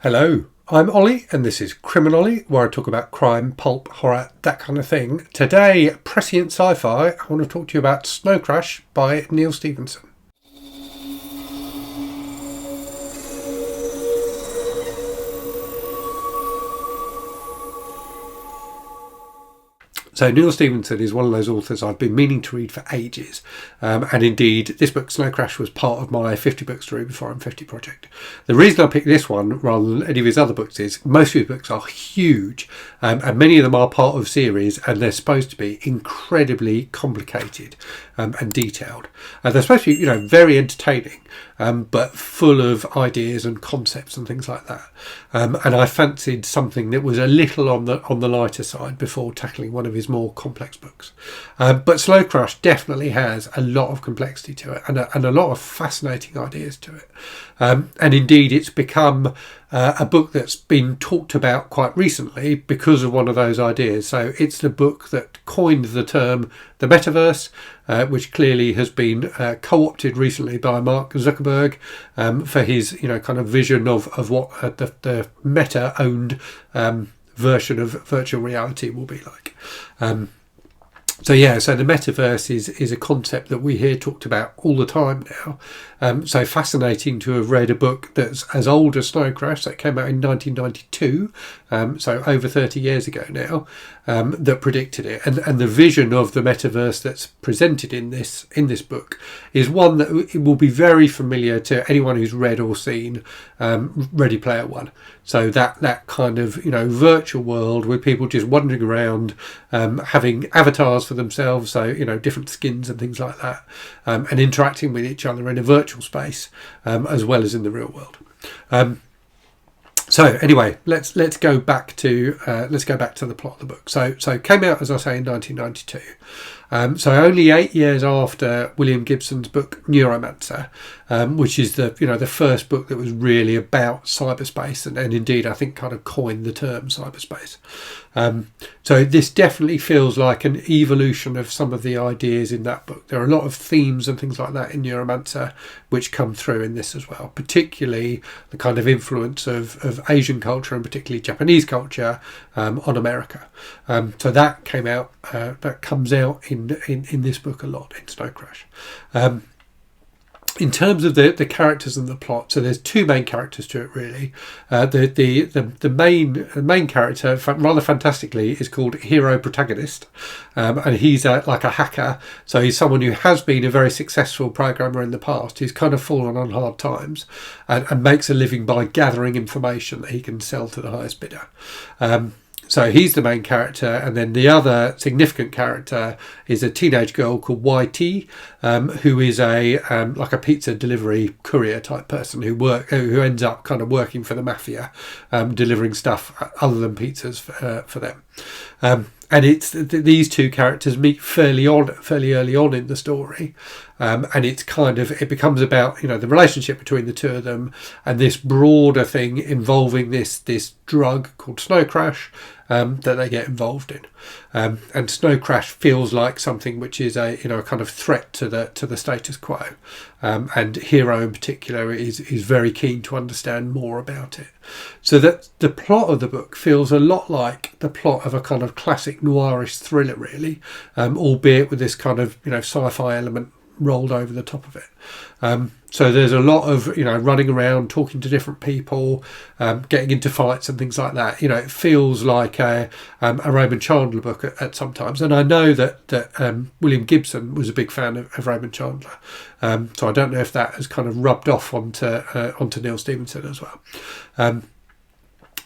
Hello, I'm Ollie and this is CriminOlly, where I talk about crime, pulp, horror, that kind of thing. Today, prescient sci-fi, I want to talk to you about Snow Crash by Neal Stephenson. So Neal Stephenson is one of those authors I've been meaning to read for ages. And indeed, this book, Snow Crash, was part of my 50 books to read before I'm 50 project. The reason I picked this one rather than any of his other books is most of his books are huge, and many of them are part of series, and they're supposed to be incredibly complicated and detailed. They're supposed to be, very entertaining, but full of ideas and concepts and things like that. And I fancied something that was a little on the lighter side before tackling one of his more complex books. But Snow Crash definitely has a lot of complexity to it and a lot of fascinating ideas to it. And indeed, it's become a book that's been talked about quite recently because of one of those ideas. So it's the book that coined the term the Metaverse, which clearly has been co-opted recently by Mark Zuckerberg for his kind of vision of what the Meta-owned version of virtual reality will be like. So the Metaverse is a concept that we hear talked about all the time now. So fascinating to have read a book that's as old as Snow Crash, that came out in 1992, so over 30 years ago now, that predicted it. And the vision of the Metaverse that's presented in this book is one that it will be very familiar to anyone who's read or seen Ready Player One. So that kind of virtual world with people just wandering around, having avatars for themselves, so different skins and things like that, and interacting with each other in a virtual space as well as in the real world. So anyway, let's go back to the plot of the book. So it came out, as I say, in 1992. So only 8 years after William Gibson's book Neuromancer, which is the first book that was really about cyberspace and indeed I think kind of coined the term cyberspace. So this definitely feels like an evolution of some of the ideas in that book. There are a lot of themes and things like that in Neuromancer which come through in this as well, particularly the kind of influence of Asian culture and particularly Japanese culture on America. So that comes out in this book a lot in Snow Crash. In terms of the characters and the plot, so there's two main characters to it really. The main character, rather fantastically, is called Hero Protagonist, and he's like a hacker. So he's someone who has been a very successful programmer in the past. He's kind of fallen on hard times and makes a living by gathering information that he can sell to the highest bidder. So he's the main character, and then the other significant character is a teenage girl called YT, who is like a pizza delivery courier type person who ends up kind of working for the mafia, delivering stuff other than pizzas for them. And it's these two characters meet fairly early on in the story, and it becomes about the relationship between the two of them and this broader thing involving this drug called Snow Crash that they get involved in. And Snow Crash feels like something which is a kind of threat to the status quo, and Hero in particular is very keen to understand more about it. So that the plot of the book feels a lot like the plot of a kind of classic noirish thriller, really, albeit with this kind of sci-fi element rolled over the top of it. So there's a lot of running around, talking to different people, getting into fights and things like that. It feels like a Raymond Chandler book at sometimes, and I know that William Gibson was a big fan of Raymond Chandler, so I don't know if that has kind of rubbed off onto Neal Stephenson as well.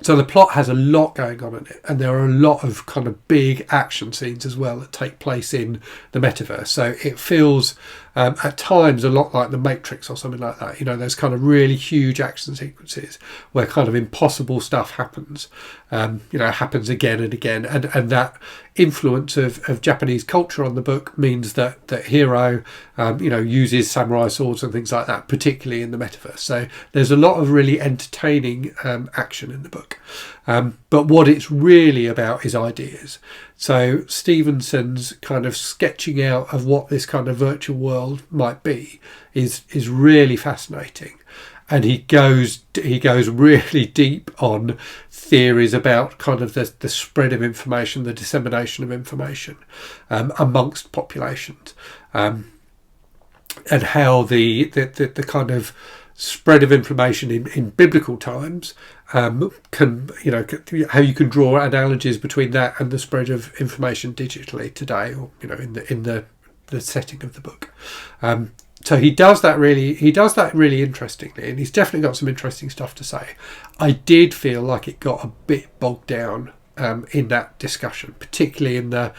So the plot has a lot going on in it, and there are a lot of kind of big action scenes as well that take place in the Metaverse. So it feels at times a lot like The Matrix or something like that. There's kind of really huge action sequences where kind of impossible stuff happens, happens again and again. And that influence of Japanese culture on the book means that Hero, uses samurai swords and things like that, particularly in the Metaverse. So there's a lot of really entertaining action in the book. But what it's really about is ideas. So Stevenson's kind of sketching out of what this kind of virtual world might be is really fascinating. and he goes really deep on theories about kind of the spread of information, the dissemination of information amongst populations, and how the kind of spread of information in biblical times can, how you can draw analogies between that and the spread of information digitally today, or in the setting of the book. So he does that really interestingly, and he's definitely got some interesting stuff to say. I did feel like it got a bit bogged down in that discussion, particularly in the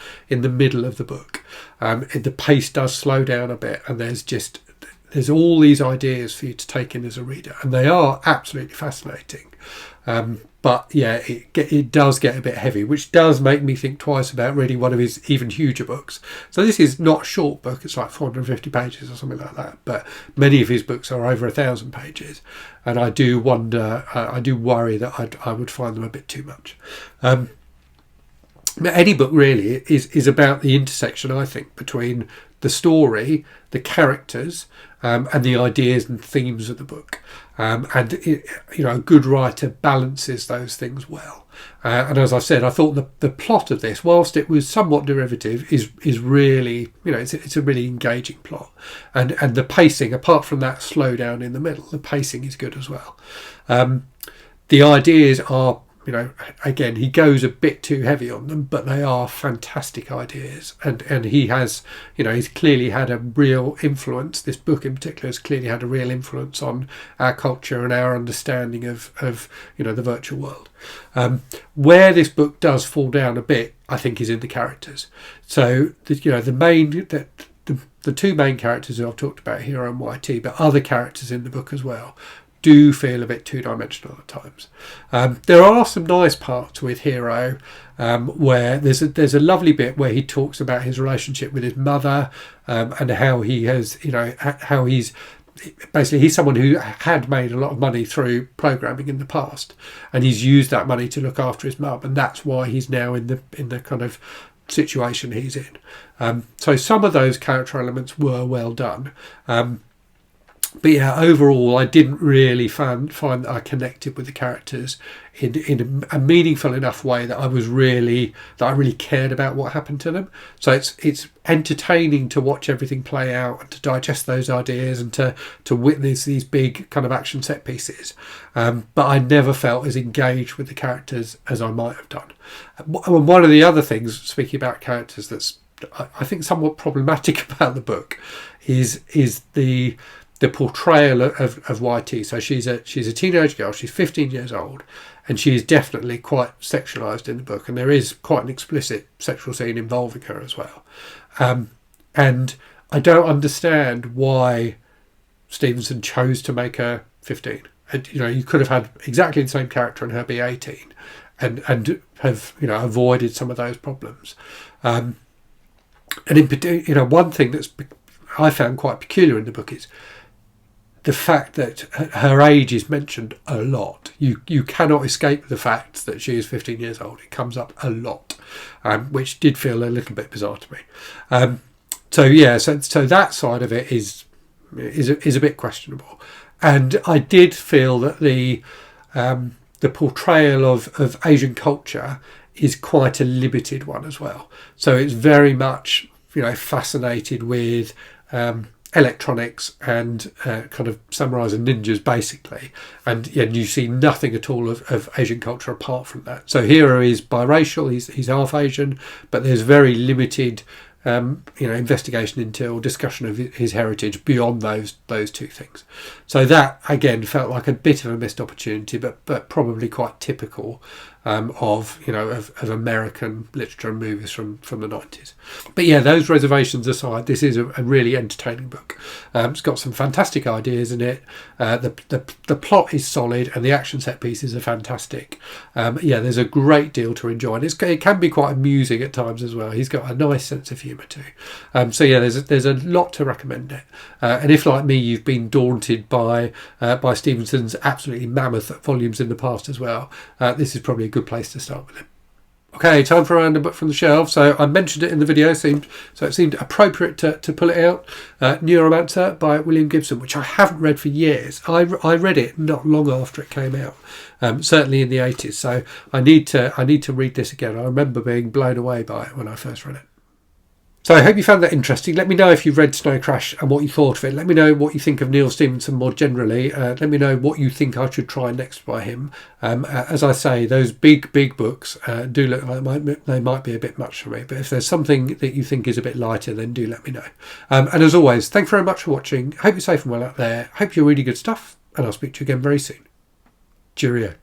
middle of the book. The pace does slow down a bit, and there's all these ideas for you to take in as a reader, and they are absolutely fascinating. But yeah, it does get a bit heavy, which does make me think twice about reading one of his even huger books. So this is not a short book; it's like 450 pages or something like that. But many of his books are over 1,000 pages, and I do worry that I would find them a bit too much. Any book really is about the intersection, I think, between the story, the characters, and the ideas and themes of the book. A good writer balances those things well. And as I said, I thought the plot of this, whilst it was somewhat derivative, is really, it's a really engaging plot. And the pacing, apart from that slowdown in the middle, the pacing is good as well. The ideas are, again, he goes a bit too heavy on them, but they are fantastic ideas. And he has, he's clearly had a real influence. This book in particular has clearly had a real influence on our culture and our understanding of the virtual world. Where this book does fall down a bit, I think, is in the characters. So, the two main characters who I've talked about, Hero and YT, but other characters in the book as well, do feel a bit two-dimensional at times. There are some nice parts with Hero, where there's a lovely bit where he talks about his relationship with his mother, and how he has, how he's someone who had made a lot of money through programming in the past, and he's used that money to look after his mum, and that's why he's now in the kind of situation he's in. So some of those character elements were well done. But yeah, overall, I didn't really find that I connected with the characters in a meaningful enough way that I really cared about what happened to them. So it's entertaining to watch everything play out and to digest those ideas and to witness these big kind of action set pieces. But I never felt as engaged with the characters as I might have done. One of the other things, speaking about characters, that's I think somewhat problematic about the book is the portrayal of YT. So she's a teenage girl. She's 15 years old, and she is definitely quite sexualised in the book, and there is quite an explicit sexual scene involving her as well. And I don't understand why Stephenson chose to make her 15. And, you could have had exactly the same character and her be 18, and have avoided some of those problems. And in particular, one thing that's I found quite peculiar in the book is the fact that her age is mentioned a lot. You cannot escape the fact that she is 15 years old. It comes up a lot, which did feel a little bit bizarre to me. So that side of it is a bit questionable, and I did feel that the portrayal of Asian culture is quite a limited one as well. So it's very much fascinated with electronics and kind of samurais and ninjas basically, and you see nothing at all of Asian culture apart from that. So Hero is biracial, he's half Asian, but there's very limited investigation into or discussion of his heritage beyond those two things. So that again felt like a bit of a missed opportunity, but probably quite typical of American literature and movies from the 90s. But yeah, those reservations aside, this is a really entertaining book. It's got some fantastic ideas in it. The plot is solid, and the action set pieces are fantastic. There's a great deal to enjoy, and it can be quite amusing at times as well. He's got a nice sense of humour too. There's a lot to recommend it. And if, like me, you've been daunted by Stevenson's absolutely mammoth volumes in the past as well, this is probably a good place to start with him. Okay, time for a random book from the shelf. So I mentioned it in the video, so it seemed appropriate to pull it out. Neuromancer by William Gibson, which I haven't read for years. I read it not long after it came out, certainly in the 80s. So I need to read this again. I remember being blown away by it when I first read it. So I hope you found that interesting. Let me know if you've read Snow Crash and what you thought of it. Let me know what you think of Neal Stephenson more generally. Let me know what you think I should try next by him. As I say, those big books do look like they might be a bit much for me. But if there's something that you think is a bit lighter, then do let me know. And as always, thanks very much for watching. Hope you're safe and well out there. Hope you're reading good stuff. And I'll speak to you again very soon. Cheerio.